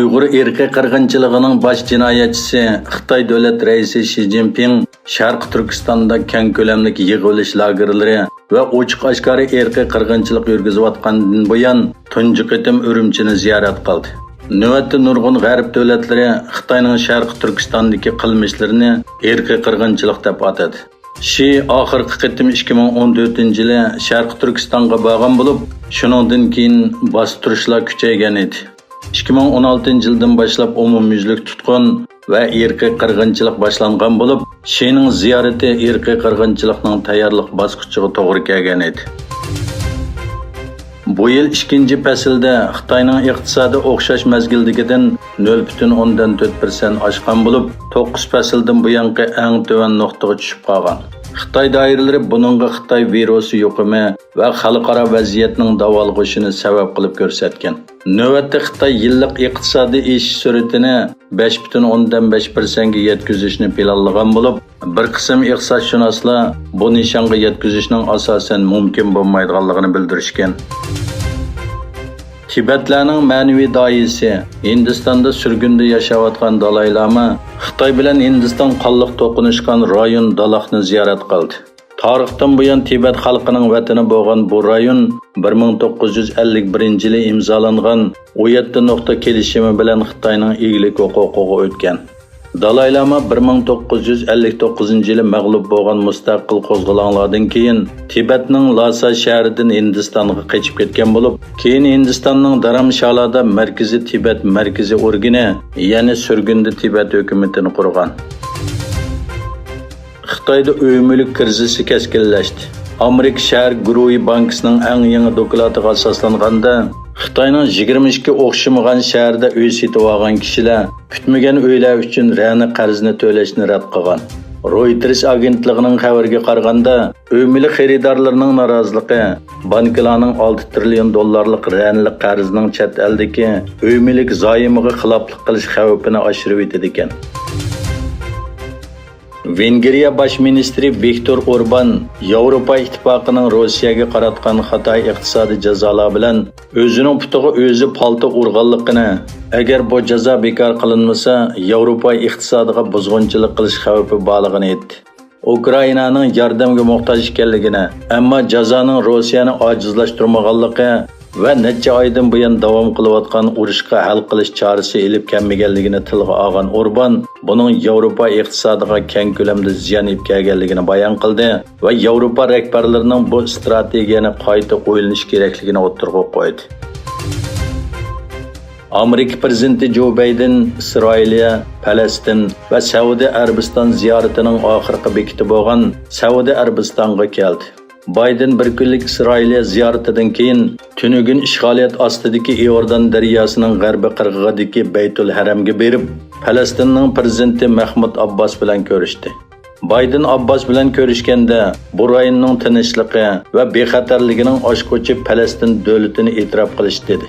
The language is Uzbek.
Uyg'ur irqiy qirg'inchiligining bosh jinoyatchisi Xitoy davlat raisi Shi Jinping Sharq Turkistonda keng ko'lamli yig'ilish lagerlari va ochiq oshkora irqiy qirg'inchilik yurgizayotgandan buyon tunji qitim Urumchini ziyorat qildi. Navbatda nurg'un g'arb davlatlari Xitoyning Sharq Turkistondagi qilmishlarini irqiy qirg'inchilik deb atadi. Shi oxirgi qitim 2014-yili Sharq Turkistonga borgan bo'lib, shuningdan keyin bostirishlar kuchaygan edi. 2016-yildan boshlab umumyuzlik tutqun va irqiy qirg'inchilik boshlangan bo'lib, Shining ziyorati irqiy qirg'inchilikning tayyorlik bosqichiga to'g'ri kelgan edi. Bu yil 2-faslda Xitoyning iqtisodi o'xshash mazgildagidan 0,4% oshgan bo'lib, 9 fasldan buyongi eng tuvan nuqtaga tushib qolgan. Xitoy doiralari buningga Xitoy virusi yuqumi va xalqaro vaziyatning davolg'ishini sabab qilib ko'rsatgan. Navbatda Xitoy yillik iqtisodiy o'sish sur'atini 5,5% ga yetkazishni planlagan bo'lib, bir qism iqtisodshunoslar bu nishonga yetkazishning asosan mumkin bo'lmaydiganligini bildirishgan. Tibetlarning ma'naviy doisi Hindistonda surgunda yashayotgan Dalay Lama Xitoy bilan Hindiston qonliq to'qinishgan rayon Dalaxni ziyorat qildi. Tarixdan buyon Tibet xalqining vatani bo'lgan bu rayon 1951-yili imzolangan 17 nuqta kelishimi bilan Xitoyning egilik huquqiga o'tgan. Dalay Lama 1959-yili mag'lub bo'lgan mustaqil qo'zg'olonlardan keyin Tibetning Lhasa shahridan Hindistonga qochib ketgan bo'lib, keyin Hindistonning Dharamshalada Markaziy Tibet markaziy organi, ya'ni surgunda Tibet hukumatini qurgan. Xitoyda o'yimlik krizisi keskinlashdi. Amerika shahar guruhi bankasining eng yangi doklatiga asoslanganda, Xitoyning 22 o'xshamagan shaharda uy setib olgan kishilar kutmagan uylar uchun ra'na qarzni to'lashni rad qilgan. Reuters agentligining xabariga qaraganda, uymilik xaridorlarining noroziligi banklarning 6 trillion dollarlik ra'nali qarzning chet eldagi uymilik zoyimiga xiloflik qilish xavfini oshirib etdi ekan. Vengriya bosh ministri Viktor Orban Yevropa ittifoqining Rossiyaga qaratgan Xitoy iqtisodiy jazolar bilan o'zining putiga o'zi palto urganligini, agar bu jazo bekor qilinmasa, Yevropa iqtisodiga buzg'unchilik qilish xavfi borligini aytdi. Ukrainaning yordamga muhtoj ekanligini, ammo jazoning Rossiyani ojizlashtirmaganligi va necha oydan buyon davom qilayotgan urushga hal qilish chorasi elib kelmaganligini tilga olgan Orban, buning Yevropa iqtisodiga keng ko'lamda ziyon kelganligini bayon qildi va Yevropa rahbarlarining bu strategiyani qayta o'ylanish kerakligini o'tirg'a qo'ydi. Amerika prezidenti Joe Biden Isroiliya, Falastin va Saudiya Arabiston ziyoratining oxirgi bekiti bo'lgan Saudiya Arabistonga keldi. Biden bir kunlik Isroiliya ziyaratidan keyin tunugun ishg'oliyat ostidagi Iordan daryosining g'arbiy qirg'og'idagi Baytul Haramga berib, Falastinning prezidenti Mahmud Abbos bilan ko'rishdi. Biden Abbos bilan ko'rishganda bu rayonning tinchligi va bexatarligining oshko'chi Falastin davlatini e'tirof qilish dedi.